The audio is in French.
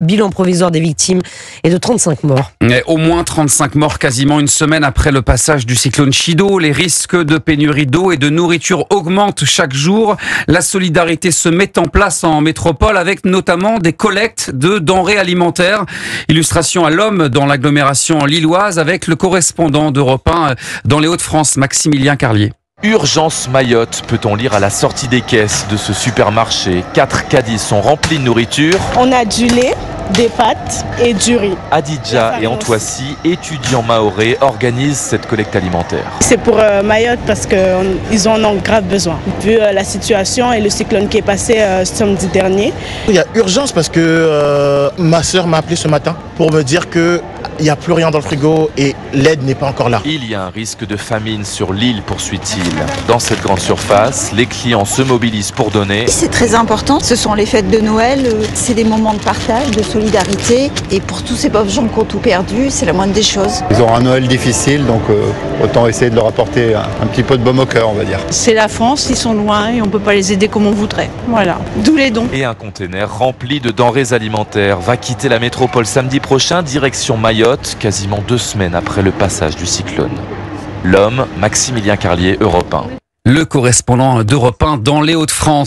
Bilan provisoire des victimes est de 35 morts. Et au moins 35 morts quasiment une semaine après le passage du cyclone Chido. Les risques de pénurie d'eau et de nourriture augmentent chaque jour. La solidarité se met en place en métropole avec notamment des collectes de denrées alimentaires. Illustration à l'homme dans l'agglomération lilloise avec le correspondant d'Europe 1 dans les Hauts-de-France, Maximilien Carlier. Urgence Mayotte, peut-on lire à la sortie des caisses de ce supermarché. 4 caddies sont remplis de nourriture. On a du lait, des pâtes et du riz. Adidja et Antoissi, étudiants mahorais, organisent cette collecte alimentaire. C'est pour Mayotte parce qu'ils en ont grave besoin. Vu la situation et le cyclone qui est passé samedi dernier. Il y a urgence parce que ma soeur m'a appelé ce matin pour me dire qu'il n'y a plus rien dans le frigo et l'aide n'est pas encore là. Il y a un risque de famine sur l'île, poursuit-il. Dans cette grande surface, les clients se mobilisent pour donner. C'est très important, ce sont les fêtes de Noël, c'est des moments de partage, de solidarité. Et pour tous ces pauvres gens qui ont tout perdu, c'est la moindre des choses. Ils auront un Noël difficile, donc autant essayer de leur apporter un petit peu de baume au cœur, on va dire. C'est la France, ils sont loin et on ne peut pas les aider comme on voudrait. Voilà, d'où les dons. Et un container rempli de denrées alimentaires va quitter la métropole samedi prochain, direction Mayotte, quasiment 2 semaines après le passage du cyclone. L'homme, Maximilien Carlier, Europe 1. Le correspondant d'Europe 1 dans les Hauts-de-France.